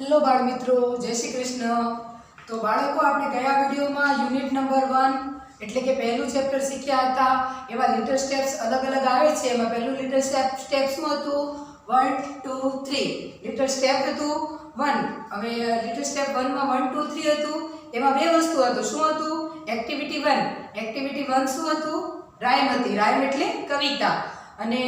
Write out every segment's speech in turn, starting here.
Hello બાળ મિત્રો, જય શ્રી કૃષ્ણ. તો બાળકો, આપણે ગયા વિડીયોમાં યુનિટ નંબર 1 એટલે કે પહેલું ચેપ્ટર શીખ્યા હતા. એવા લિટલ સ્ટેપ્સ અલગ અલગ આવે છે. એમાં પહેલું લિટલ સ્ટેપ શું હતું? 1 2 3 લિટલ સ્ટેપ હતું 1. હવે લિટલ સ્ટેપ 1 માં 1 2 3 હતું. એમાં બે વસ્તુ હતું. શું હતું? એક્ટિવિટી 1. એક્ટિવિટી 1 શું હતું? રાઇમ હતી. રાઇમ એટલે કવિતા. અને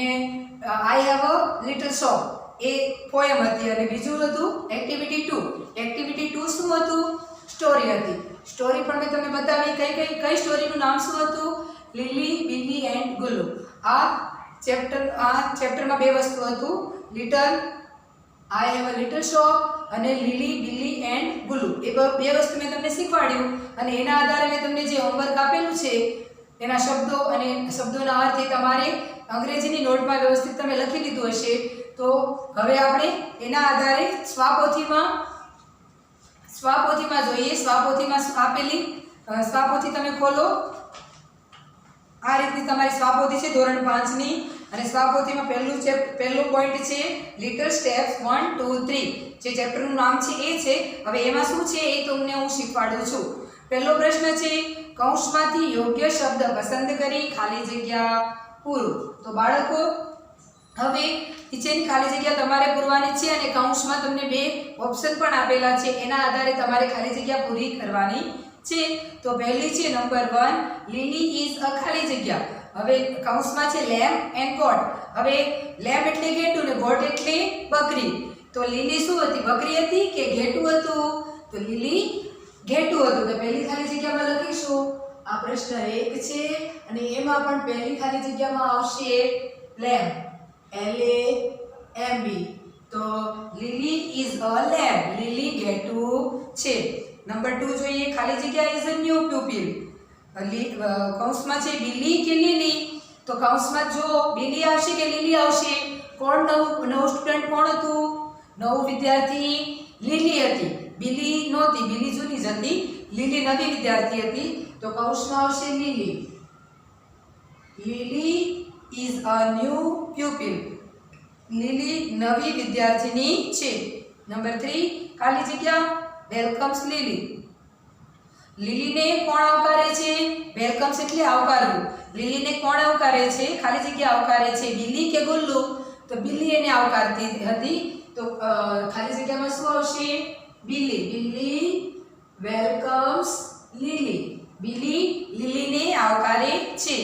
I have a little shop A poem હતી. અને બીજું હતું એક્ટિવિટી 2. એક્ટિવિટી 2 શું હતું? સ્ટોરી હતી. સ્ટોરી પણ મેં તમને બતાવી. કઈ સ્ટોરીનું નામ શું હતું? લીલી, બિલી એન્ડ ગુલ્લુ. આ ચેપ્ટરમાં બે વસ્તુ હતું. Little I have a little shop અને લીલી, બિલી એન્ડ ગુલ્લુ. એ બે વસ્તુ મેં તમને શીખવાડ્યું. અને એના આધારે મેં તમને જે હોમવર્ક આપેલું છે એના શબ્દો અને શબ્દોના અર્થ એ તમારે અંગ્રેજીની નોટમાં વ્યવસ્થિત તમે લખી લીધું હશે. તો હવે આપણે એના આધારે સ્વાપોથીમાં જોઈએ. સ્વાપોથીમાં આપેલી સ્વાપોથી તમે ખોલો. આ રીતની તમારી સ્વાપોથી છે ધોરણ 5 ની. અને સ્વાપોથીમાં પહેલું પોઈન્ટ છે લિટલ સ્ટેપ્સ 1 2 3. જે ચેપ્ટરનું નામ છે એ છે. હવે એમાં શું છે એ તમને હું શીખવાડું છું. પહેલો પ્રશ્ન છે, કૌંસમાંથી યોગ્ય શબ્દ પસંદ કરી ખાલી જગ્યા પૂરો. તો બાળકો, હવે નીચેની ખાલી જગ્યા તમારે પૂરવાની છે. અને કૌંસમાં તમને બે ઓપ્શન પણ આપેલા છે. એના આધારે તમારે ખાલી જગ્યા પૂરી કરવાની છે. તો પહેલી છે નંબર 1, લીલી ઇઝ અ ખાલી જગ્યા. હવે કૌંસમાં છે લેમ્બ એન્ડ ગોટ. હવે લેમ્બ એટલે ઘેટું ને ગોટ એટલે બકરી. તો લીલી શું હતી? બકરી હતી કે ઘેટું હતું? તો લીલી ઘેટું હતું. તો પહેલી ખાલી જગ્યામાં લખીશું. આ પ્રશ્ન 1 છે. અને એમાં પણ પહેલી ખાલી જગ્યામાં આવશે લેમ્બ. LAMB. તો લીલી ઇઝ અ લેમ્બ. લીલી ઘેટું છે. નંબર 2 જોઈએ. ખાલી જગ્યા ઇઝ અ ન્યૂ પ્યુપિલ. કૌંસમાં છે બિલી કે લીલી. તો કૌંસમાં જો બિલી આવશે કે લીલી આવશે? કોણ નવું સ્ટુડન્ટ કોણ હતું? નવું વિદ્યાર્થી લીલી હતી. બિલી નહોતી. બિલી જૂની જ હતી. લીલી નવી વિદ્યાર્થી હતી. તો કૌંસમાં આવશે લીલી. લીલી ઇઝ અ ન્યૂ પ્યુપિલ. લીલી નવી વિદ્યાર્થીની છે. નંબર 3, ખાલી જગ્યા વેલકમ્સ લીલી. લીલીને કોણ આવકારે છે? વેલકમ્સ એટલે આવકારવું. લીલીને કોણ આવકારે છે? ખાલી જગ્યા આવકારે છે. બિલી કે ગુલ્લુ? તો બિલી એને આવકારતી હતી. તો ખાલી જગ્યામાં શું આવશે? બિલી. બિલી વેલકમ્સ લીલી. બિલી લીલીને આવકારે છે.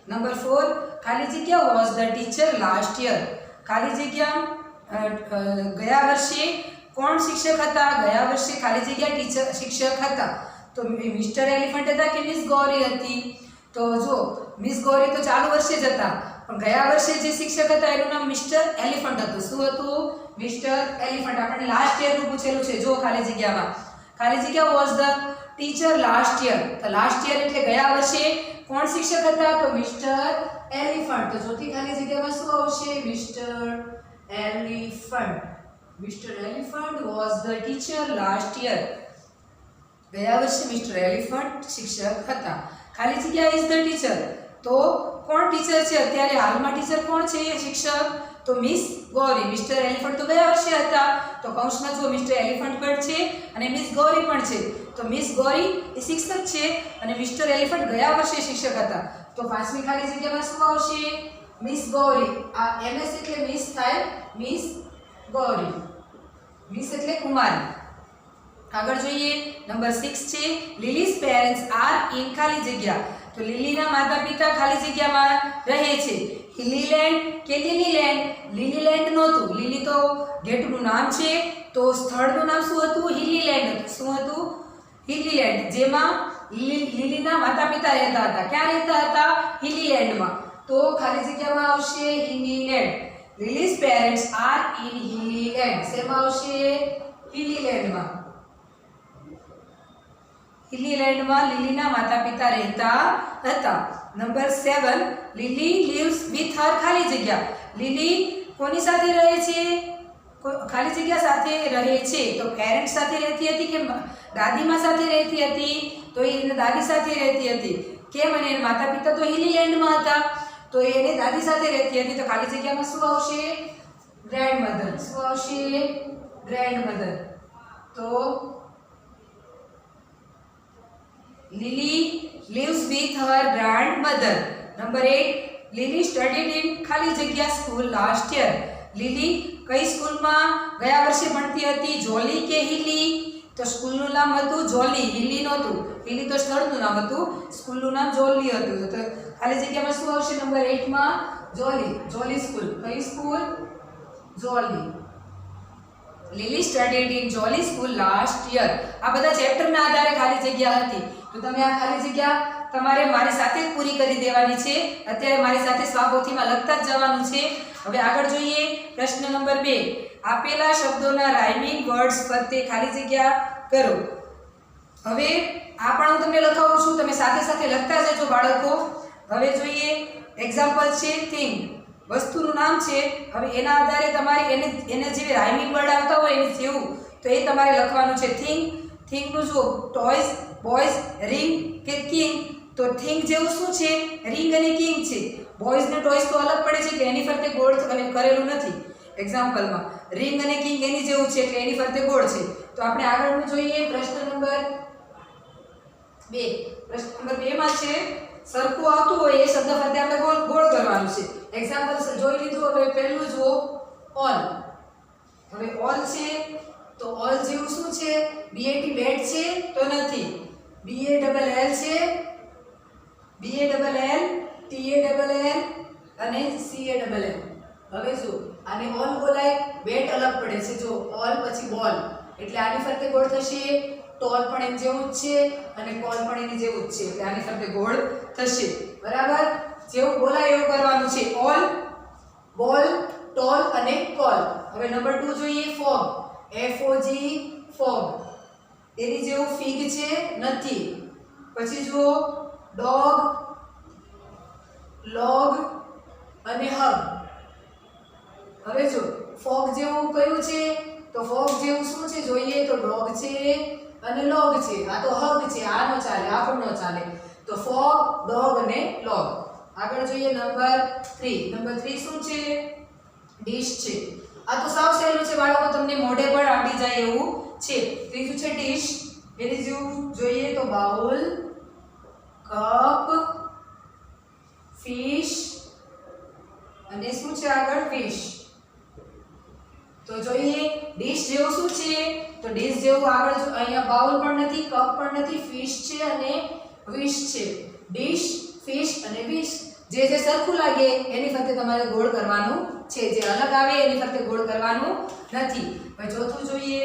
નંબર 4, ખાલી જગ્યા was the teacher last year. ખાલી જગ્યા ગયા વર્ષે કોણ શિક્ષક હતા? ગયા વર્ષે ખાલી જગ્યા શિક્ષક હતા. તો મિસ્ટર એલિફન્ટ હતા કે મિસ ગૌરી હતી? તો જો મિસ ગૌરી તો ચાલુ વર્ષે જ હતા. પણ ગયા વર્ષે જે શિક્ષક હતા એનું નામ મિસ્ટર એલિફન્ટ હતું. શું હતું? Mister elephant. આપણને લાસ્ટ યરનું પૂછેલું છે. જો ખાલી જગ્યામાં ખાલી જગ્યા was the teacher last year. તો લાસ્ટ યર એટલે ગયા વર્ષે કોણ શિક્ષક હતા? તો મિસ્ટર એલિફન્ટ. તો ચોથી ખાલી જગ્યામાં શું આવશે? Mister elephant. Mister elephant was the teacher last year. ગયા વર્ષે મિસ્ટર એલિફન્ટ શિક્ષક હતા. ખાલી જગ્યા ઇઝ ધ ટીચર. તો કોણ ટીચર છે અત્યારે? હાલમાં ટીચર કોણ છે? શિક્ષક. તો મિસ ગૌરી. મિસ્ટર એલિફન્ટ તો ગયા વર્ષે હતા. તો કૌંસમાં જો મિસ્ટર એલિફન્ટ પણ છે અને મિસ ગૌરી પણ છે. તો મિસ ગૌરી એ શિક્ષક છે અને મિસ્ટર એલિફન્ટ ગયા વર્ષે શિક્ષક હતા. તો પાંચમી ખાલી જગ્યામાં શું આવશે? મિસ ગૌરી. આ MS એટલે મિસ થાય. મિસ ગૌરી. મિસ એટલે કુમારી. આગળ જોઈએ. નંબર 6 છે, લીલીઝ પેરેન્ટ્સ આર ઇન ખાલી જગ્યા. તો લીલીના માતા પિતા ખાલી જગ્યામાં રહે છે. હિલીલેન્ડ કે લીલીલેન્ડ? લીલીલેન્ડ નહોતું. લીલી તો ઘેટનું નામ છે. તો સ્થળનું નામ શું હતું? હિલીલેન્ડ. શું હતું? હિલીલેન્ડ. જેમાં લીલીના માતા પિતા રહેતા હતા. ક્યાં રહેતા હતા? હિલીલેન્ડમાં. તો ખાલી જગ્યામાં આવશે હિલીલેન્ડ. લીલીઝ પેરેન્ટ્સ આર ઇન હિલીલેન્ડ. શેમાં આવશે? હિલીલેન્ડમાં. હિલીલેન્ડમાં લીલીના માતા પિતા રહેતા હતા. Number 7, lily leaves with her ખાલી જગ્યા. લીલી કોની સાથે રહે છે? ખાલી જગ્યા સાથે રહે છે. તો પેરેન્ટ્સ સાથે રહેતી હતી કે દાદીમા સાથે રહેતી હતી? તો એ દાદી સાથે રહેતી હતી. કેમ? અને માતા પિતા તો હિલીલેન્ડમાં હતા. તો એને દાદી સાથે રહેતી હતી. તો ખાલી જગ્યામાં શું આવશે? ગ્રેન્ડમધર. શું આવશે? ગ્રેન્ડમધર. તો Lily lives with her grandmother. Number 8, Lily studied in ખાલી જગ્યા school last year. Lily કઈ સ્કૂલમાં ગયા વર્ષે ભણતી હતી? જોલી કે હિલી? તો સ્કૂલનું નામ હતું જોલી, હિલી નહોતું. હિલી તો સ્થળનું નામ હતું, સ્કૂલનું નામ જોલી હતું. તો ખાલી જગ્યામાં શું આવશે? નંબર 8 માં જોલી. જોલી સ્કૂલ. કઈ school? Jolly. Lily studied in Jolly school last year. આ બધા ચેપ્ટરના આધારે ખાલી જગ્યા હતી. તો તમે આ ખાલી જગ્યા તમારે મારી સાથે જ પૂરી કરી દેવાની છે. અત્યારે મારી સાથે સ્વાપોથીમાં લખતા જ જવાનું છે. હવે આગળ જોઈએ પ્રશ્ન નંબર 2. આપેલા શબ્દોના રાઇમિંગ વર્ડ્સ ફરતે ખાલી જગ્યા કરો. હવે આ પણ હું તમને લખાવું છું, તમે સાથે સાથે લખતા જજો બાળકો. હવે જોઈએ એક્ઝામ્પલ છે થિંગ, વસ્તુનું નામ છે. હવે એના આધારે તમારે એને જે રાઇમિંગ વર્ડ આવતા હોય એની જેવું તો એ તમારે લખવાનું છે. થિંગનું જો ટોયઝ, બોયઝ, રિંગ કે કિંગ, તો થિંગ જેવું શું છે? રિંગ અને કિંગ છે. બોયઝ ને ટોયઝ તો અલગ પડે છે એટલે એની ફરતે ગોળ કરેલું નથી. એક્ઝામ્પલમાં રિંગ અને કિંગ એની જેવું છે એટલે એની ફરતે ગોળ છે. તો આપણે આગળનું જોઈએ પ્રશ્ન નંબર 2. પ્રશ્ન નંબર 2 માં છે સરખું આવતું હોય એ શબ્દ ફરતે આપણે ગોળ કરવાનું છે. એક્ઝામ્પલ જોઈ લીધું. હવે પહેલું જુઓ ઓલ. હવે ઓલ છે તો ઓલ જેવું શું છે? BAT બેટ છે તો નથી. BALL છે, BALL, TALL અને CALL. હવે જો આને ઓલ બોલાય, બેટ અલગ પડે છે. જો ઓલ પછી બોલ એટલે આની ફરતે ગોળ થશે. ટોલ પણ એની જેવું જ છે અને કોલ પણ એની જેવું જ છે એટલે આની ફરતે ગોળ થશે. બરાબર? જેવું બોલાય એવું કરવાનું છે. ઓલ, બોલ, ટોલ અને કોલ. હવે નંબર 2 જોઈએ ફોગ. FOG, fog. એની જેવું ફિગ છે નથી. પછી જુઓ ડોગ, લોગ અને હગ. હવે જો ફોગ જેવું કયું છે? તો ફોગ જેવું શું છે જોઈએ તો ડોગ છે અને લોગ છે. આ તો હગ છે, આ નો ચાલે, આ પણ નો ચાલે. તો ફોગ, ડોગ અને લોગ. આગળ જોઈએ નંબર 3. નંબર 3 શું છે? ડીશ છે. આ તો સાવ સહેલું છે બાળકો, તમને મોઢે પણ આવડી જાય એવું છે. ત્રીજું છે ડીશ. એની જેવું જોઈએ તો બાઉલ, કપ, ફિશ અને શું છે આગળ? ફિશ. તો જોઈએ ડીશ જેવું શું છે? તો ડીશ જેવું આગળ જો અહીંયા બાઉલ પણ નથી, કપ પણ નથી, ફિશ છે અને વિશ છે. ડીશ, ફિશ અને વિશ. જે સરખું લાગે એની ફરતે તમારે ગોળ કરવાનું છે. જે અલગ આવે એની ફરતે ગોળ કરવાનું નથી. હવે ચોથું જોઈએ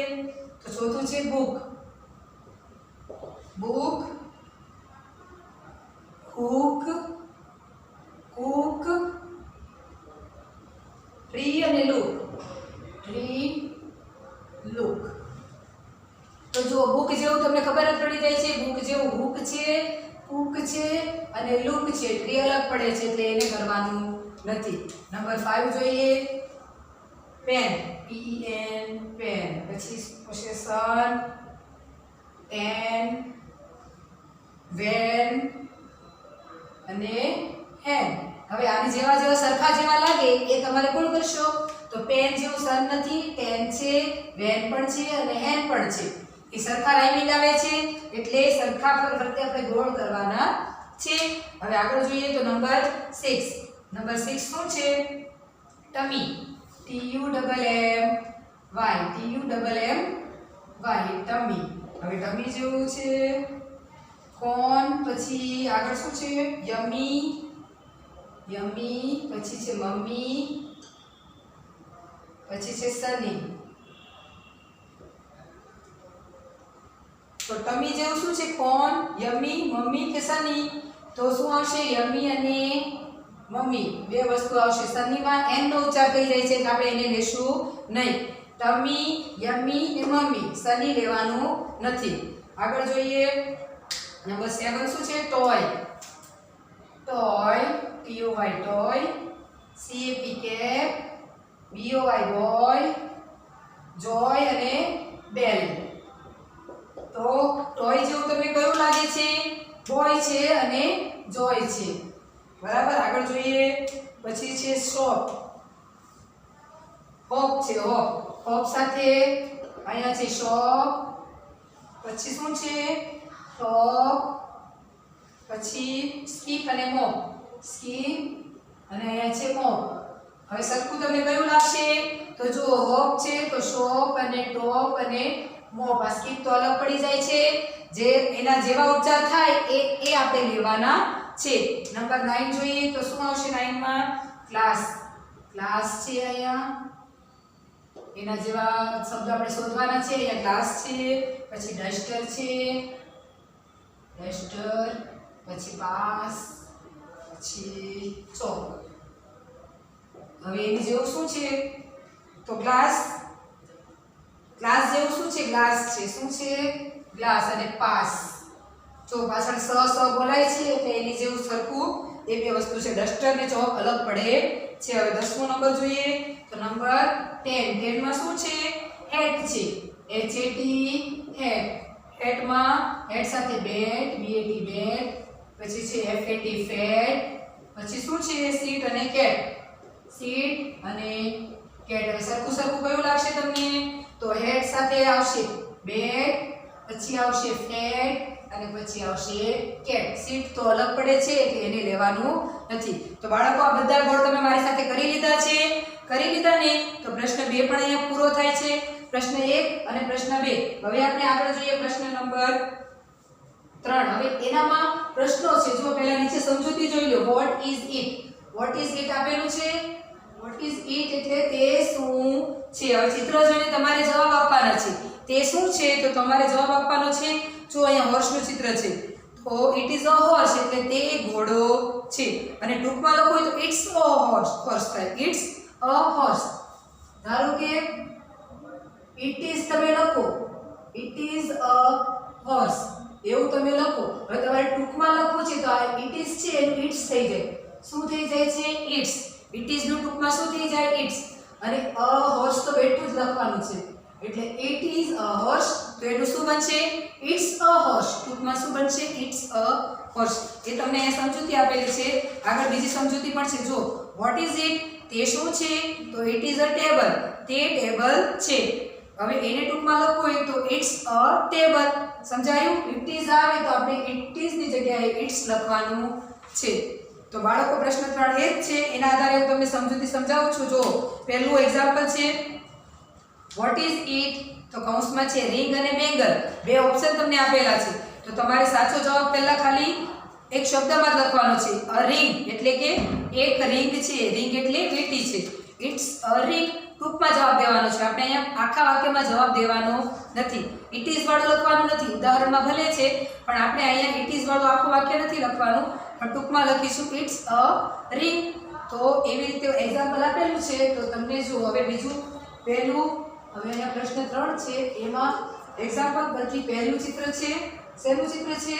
તો ચોથું છે book. Book, Cook, Cook, tree અને લુક. Tree, look. તો જો બુક જેવું તમને ખબર જ પડી જાય છે. બુક જેવું હુક છે, કુક છે અને લુક છે. ટ્રી અલગ પડે છે એટલે એને કરવાનું નથી. નંબર 5 જોઈએ પેન. PEN, pen. પછી પોસેસન, એન, વેન અને હેન. હવે આની જેવા સરખા જેવા લાગે એ તમારે કોણ કરશો? તો પેન જેવું સન નથી, ટેન છે, વેન પણ છે અને હેન પણ છે. એ સરખા રાઇમિંગ આવે છે એટલે સરખા ફરતે આપણે ગોળ કરવાના છે. હવે આગળ જોઈએ તો નંબર 6. નંબર 6 શું છે? ટમી. TUMMY, ટમી. હવે ટમી જેવું છે કોન. પછી આગળ શું છે? યમી, યમી. પછી છે મમ્મી. પછી છે સની. તો ટમી જેવું શું છે? કોન, યમી, મમ્મી કે સની? તો શું આવશે? યમી અને મમ્મી બે વસ્તુ આવશે. સનીમાં એન નો ઉચ્ચાર થઈ જાય છે એટલે આપણે એને લેશું નહીં. ટમી, યમી ને મમ્મી. સની લેવાનું નથી. આગળ જોઈએ નંબર 7 શું છે? Toy. Toy, TOY, toy. CAP, cap. BOY, boy. Joy અને બેલ. તો ટોય જેવું તમને કયું લાગે છે? બોય છે અને જોય છે. બરાબર? આગળ જોઈએ પછી છે શોપ. હોપ છે, હોપ. હોપ સાથે અહીંયા છે શોપ, પછી શું છે ટોપ, પછી સ્કીપ અને મોપ, સ્કીપ અને અહીંયા છે મોપ. હવે સરખું તમને કયું લાગશે? તો જો હોપ છે તો શોપ અને ટોપ અને મોપ. આ સ્કીપ તો અલગ પડી જાય છે, જે એના જેવા ઉચ્ચાર થાય એ આપણે લેવાના છે. નંબર 9 જોઈએ તો શું આવશે 9 માં? ક્લાસ. ક્લાસ છે અહીંયા, એના જેવા શબ્દ આપણે શોધવાના છે. અહીંયા ક્લાસ છે, પછી ડસ્ટર છે, ડસ્ટર, પછી પાસ, પછી ચોક. હવે એની જેવું શું છે? તો ગ્લાસ. ગ્લાસ જેવું શું છે? ગ્લાસ છે. શું છે? ગ્લાસ. અને પાસ. જો પાછળ સ બોલાય છે એટલે એની જેવું સરખું એ બે વસ્તુ છે. ડસ્ટર ને ચોક અલગ પડે છે. હવે 10મો નંબર જોઈએ તો નંબર 10. 10 માં શું છે? હેટ છે. H A T hat. Hat માં હેટ સાથે બેટ, B A T બેટ, પછી છે F A T ફેટ, પછી શું છે? સીટ અને કેટ. સીટ અને કેટ. હવે સરખું સરખું કયું લાગશે તમને? તો હેટ સાથે આવશે બેટ, પછી આવશે ફેટ અને પછી આવશે કેટ. સીટ તો અલગ પડે છે એટલે એને લેવાનું નથી. તો બાળકો આ બધા ગોળ તમે મારી સાથે કરી લીધા છે? કરી લીધા ને? તો પ્રશ્ન 2 પણ અહીંયા પૂરો થાય છે. પ્રશ્ન 1 અને પ્રશ્ન 2. હવે આપણે આગળ જોઈએ પ્રશ્ન નંબર 3. હવે એનામાં પ્રશ્નો છે. જો પહેલા નીચે સમજૂતી જોઈ લો. What is it? What is it આપેલું છે. વોટ ઇઝ ઇટ એટલે તે શું છે. હવે ચિત્ર જોઈને તમારે જવાબ આપવાના છે. તે શું છે તો તમારે જવાબ આપવાનો છે. જો અહીંયા હોર્સનું ચિત્ર છે તો ઇટ ઇઝ અ હોર્સ એટલે તે ઘોડો છે. અને ટૂંકમાં લખો હોય તો ઇટ્સ અ હોર્સ. હોર્સ થાય ઇટ્સ અ હોર્સ. ધારો કે ઇટ ઇઝ તમે લખો ઇટ ઇઝ અ હોર્સ એવું તમે લખો. હવે તમારે ટૂંકમાં લખવું છે તો આ ઇટ ઇઝ છે એનું ઇટ્સ થઈ જાય. શું થઈ જાય છે? ઇટ્સ. ઇટ ઇઝ નું ટૂંકમાં શું થઈ જાય? ઇટ્સ. અને અ હોર્સ તો બેઠું જ લખવાનું છે એટલે ઇટ ઇઝ અ હોર્સ તો એનું શું બનશે? It's a horse. ટૂંકમાં શું બનશે? It's a horse. એ તમને અહીંયા સમજૂતી આપેલી છે. આગળ બીજી સમજૂતી પણ છે. જો વોટ ઇઝ ઇટ? તે શું છે? તો ઇટ ઇઝ અ ટેબલ. તે ટેબલ છે. હવે એને ટૂંકમાં લખવું હોય તો ઇટ્સ અ ટેબલ. સમજાયું? ઇટ ઇઝ આવે તો આપણે ઇટ ઇઝ ની જગ્યાએ ઇટ્સ લખવાનું છે. તો બાળકો પ્રશ્ન 3 એ જ છે. એના આધારે હું તમને સમજૂતી સમજાવું છું. જો પહેલું એક્ઝામ્પલ છે વોટ ઇઝ ઇટ તો કૌંસમાં છે રિંગ અને બેંગલ. બે ઓપ્શન તમને આપેલા છે તો તમારે સાચો જવાબ પહેલા ખાલી એક શબ્દમાં જ લખવાનો છે. અ રિંગ એટલે કે એક રિંગ છે. રિંગ એટલે વીંટી છે. It's a ring. ટૂંકમાં જવાબ દેવાનો છે. આપણે અહીંયા આખા વાક્યમાં જવાબ દેવાનો નથી. ઇટ ઇઝ વાળું લખવાનું નથી. ઉદાહરણમાં ભલે છે પણ આપણે અહીંયા ઇટ ઇઝ વાળું આખું વાક્ય નથી લખવાનું પણ ટૂંકમાં લખીશું ઇટ્સ અ રિંગ. તો એવી રીતે એક્ઝામ્પલ આપેલું છે તો તમને જો હવે બીજું પહેલું હવે અહીંયા પ્રશ્ન 3 છે એમાં એક્ઝામ્પલ પરથી પહેલું ચિત્ર છે. શેનું ચિત્ર છે?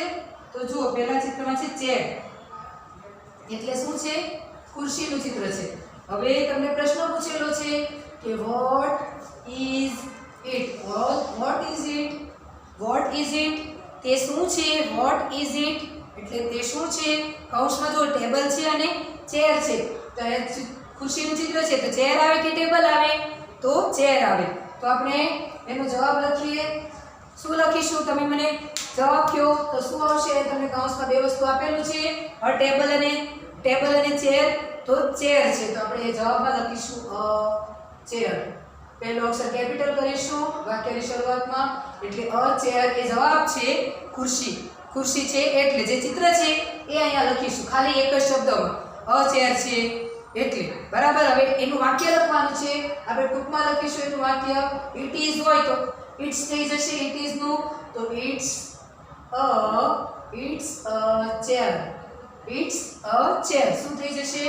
તો જુઓ પહેલા ચિત્રમાં છે ચેર એટલે શું છે? ખુરશીનું ચિત્ર છે. હવે તમને પ્રશ્ન પૂછેલો છે કે vote is it? What is it? What is it? તે શું છે? વોટ ઇઝ ઇટ એટલે તે શું છે? કૌંસમાં જો ટેબલ છે અને ચેર છે તો એ ખુરશીનું ચિત્ર છે તો ચેર આવે કે ટેબલ આવે? તો ચેર આવે. તો આપણે એનો જવાબ લખીએ. શું લખીશું? તમે મને જવાબ કહો તો શું આવશે? તમને કૌંસમાં બે વસ્તુ આપેલું છે અ ટેબલ અને ચેર. તો ચેર છે તો આપણે એ જવાબમાં લખીશું અ ચેર. પહેલો અક્ષર કેપિટલ કરીશું વાક્યની શરૂઆતમાં એટલે અ ચેર એ જવાબ છે. ખુરશી. ખુરશી છે એટલે જે ચિત્ર છે એ અહીંયા લખીશું ખાલી એક જ શબ્દમાં અ ચેર છે એટલે. બરાબર. હવે એનું વાક્ય લખવાનું છે. આપણે ટૂંકમાં લખીશું એનું વાક્ય. ઇટ ઇઝ હોય તો ઇટ્સ થઈ જશે ઇટ ઇઝ નું તો it's a chair. It's a chair શું થઈ જશે?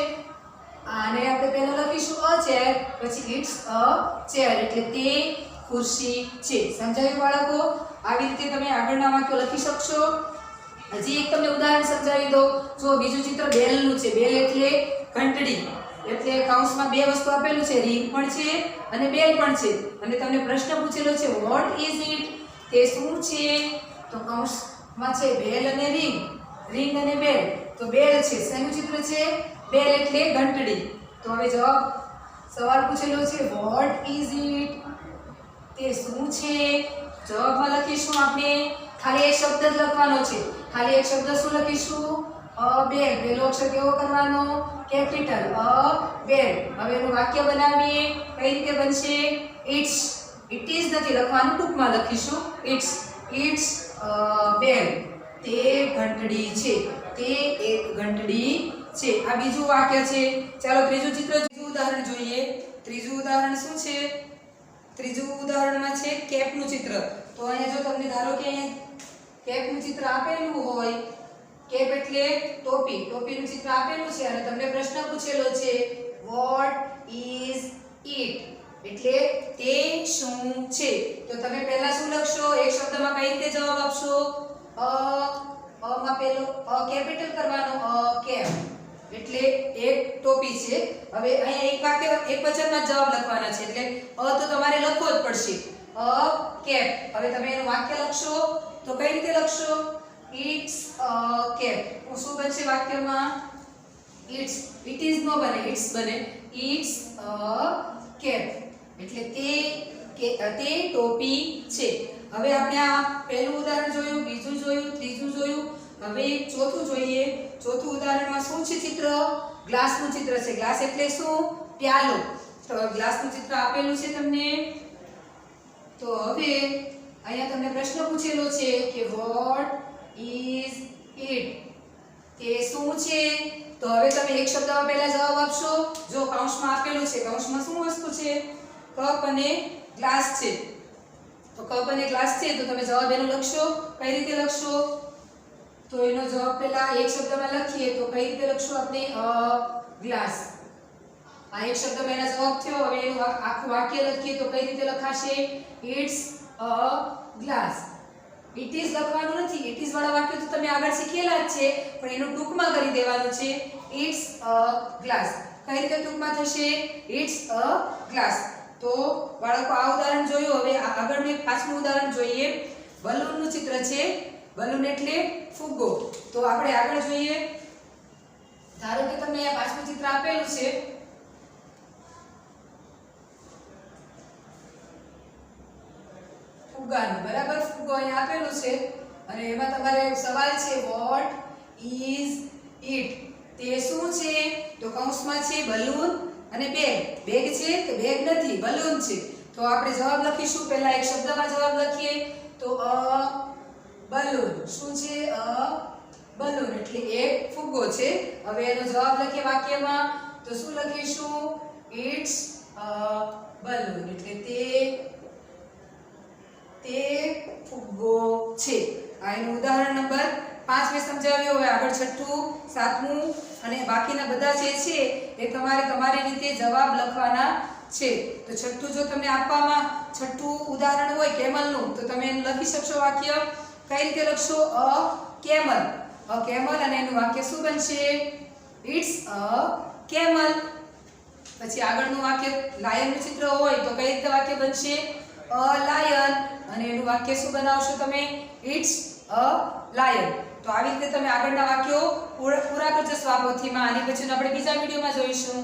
આને આપણે પહેલા લખીશું અ ચેર પછી ઇટ્સ અ ચેર એટલે તે ખુરશી છે. સમજાયું બાળકો? આવી રીતે તમે આગળના વાક્યો લખી શકશો. હજી એક તમને ઉદાહરણ સમજાવી દો. જો બીજું ચિત્ર બેલનું છે. બેલ એટલે ઘંટડી એટલે કૌંસમાં બે વસ્તુ આપેલું છે રિંગ પણ છે અને બેલ પણ છે અને તમને પ્રશ્ન પૂછેલો છે વોટ ઇઝ ઇટ? તે શું છે? તો કૌંસમાં છે બેલ અને રિંગ. રિંગ અને બેલ. તો બેલ છે. શેનું ચિત્ર છે? બેલ એટલે ઘંટડી. તો હવે જવાબ સવાલ પૂછેલો છે વોટ ઇઝ ઇટ? તે શું છે? જવાબમાં લખીશું આપણે ખાલી એક શબ્દ જ લખવાનો છે. ખાલી એક શબ્દ શું લખીશું? અ બેગ. પહેલો અક્ષર કેવો કરવાનો? કેપિટલ અ બેગ. હવે એનું વાક્ય બનાવીએ. કઈ રીતે બનશે? ઇટ્સ. ઇટ ઇઝ નથી લખવાનું, ટૂંકમાં લખીશું. It's bag. તે ઘંટડી છે. તે એક ઘંટડી છે. આ બીજું વાક્ય છે. ચાલો ત્રીજું ત્રીજું ઉદાહરણ જોઈએ. ત્રીજું ઉદાહરણ શું છે? ત્રીજું ઉદાહરણમાં છે કેપનું ચિત્ર. તો અહીંયા જો તમને ધારો કે અહીંયા કેપનું ચિત્ર આપેલું હોય, કેપ એટલે ટોપી, ટોપીનું ચિત્ર આપેલું છે અને તમને પ્રશ્ન પૂછેલો છે વોટ ઇઝ ઇટ, એટલે તે શું છે. તો તમે પહેલા શું લખશો? એક શબ્દમાં કઈ રીતે જવાબ આપશો? માં પેલો કેપિટલ કરવાનો કેપ, એટલે એક ટોપી છે. હવે અહીંયા એક વાક્ય એક વચનમાં જવાબ લખવાના છે, એટલે તો તમારે લખવો જ પડશે કેપ. હવે તમે એનું વાક્ય લખશો તો કઈ રીતે લખશો? It's cap. શું બનશે વાક્યમાં? ઇટ્સ. ઇટ ઇઝ નો બને, ઇટ્સ બને. ઇટ્સ કેપ, એટલે તે ટોપી છે. હવે આપણે આ પહેલું ઉદાહરણ જોયું, બીજું જોયું, ત્રીજું જોયું. હવે ચોથું જોઈએ. ચોથું ઉદાહરણમાં શું છે ચિત્ર? ગ્લાસનું ચિત્ર છે. ગ્લાસ એટલે શું? પ્યાલો. તો ગ્લાસનું ચિત્ર આપેલું છે તમને. તો હવે અહીંયા તમને પ્રશ્ન પૂછેલો છે કે વોટ ઇઝ ઇટ, તે શું છે? તો હવે તમે એક શબ્દમાં પહેલા જવાબ આપશો. જો કૌંસમાં આપેલું છે, કૌંસમાં શું વસ્તુ છે? કપ અને ગ્લાસ છે. તો કપ અને ગ્લાસ છે તો તમે જવાબ એનો લખશો. કઈ રીતે લખશો? તો એનો જવાબ પહેલા એક શબ્દમાં લખીએ તો કઈ રીતે લખશું આપણે? ગ્લાસ. આ એક શબ્દમાં એનો જવાબ થયો. હવે એનું આખું વાક્ય લખીએ તો કઈ રીતે લખાશે? It's a glass. It is લખવાનું નથી. ઇટ ઇઝ વાળા વાક્ય તો તમે આગળ શીખેલા જ છે, પણ એનું ટૂંકમાં કરી દેવાનું છે. It's a glass. કઈ રીતે ટૂંકમાં થશે? It's a glass. તો બાળકો આ ઉદાહરણ જોયું. હવે આગળનું એક પાંચમું ઉદાહરણ જોઈએ. બલૂનનું ચિત્ર છે. બલૂન એટલે ફુગ્ગો. તો આપણે આગળ જોઈએ. ધારો કે તમને અહીંયા પાંચમું ચિત્ર આપેલું છે. ફુગ્ગાનું, બરાબર. ફુગ્ગો અહીંયા આપેલું છે અને એમાં તમારે સવાલ છે વોટ ઇઝ ઇટ, તે શું છે? તો કૌંસમાં છે બલૂન અને બેગ. બેગ છે તો બેગ નથી, બલૂન છે. તો આપણે જવાબ લખીશું. પહેલા એક શબ્દમાં જવાબ લખીએ તો બલૂન. શું છે? બલૂન એટલે એક ફુગ્ગો છે. હવે એનો જવાબ લખીએ વાક્યમાં તો શું લખીશું? ઇટ્સ બલૂન, એટલે તે ફુગ્ગો છે. આ એનું ઉદાહરણ નંબર 5 મેં સમજાવ્યું. હવે આગળ છઠ્ઠું, સાતમું અને બાકીના બધા જે છે એ તમારે તમારી રીતે જવાબ લખવાના છે. તો છઠ્ઠું જો તમને આપવામાં છઠ્ઠું ઉદાહરણ હોય કેમલનું, તો તમે એનું લખી શકશો વાક્ય. કઈ રીતે લખશો? કેમલ. કેમલ અને એનું વાક્ય શું બનશે? It's a camel. પછી આગળનું વાક્ય લાયનનું ચિત્ર હોય તો કઈ રીતે વાક્ય બનશે? લાયન. અને એનું વાક્ય શું બનાવશો તમે? It's a lion. તો આવી રીતે તમે આગળના વાક્યો પૂરા કરજો સ્વાપોથીમાં. આની પછી આપણે બીજા વિડીયોમાં જોઈશું.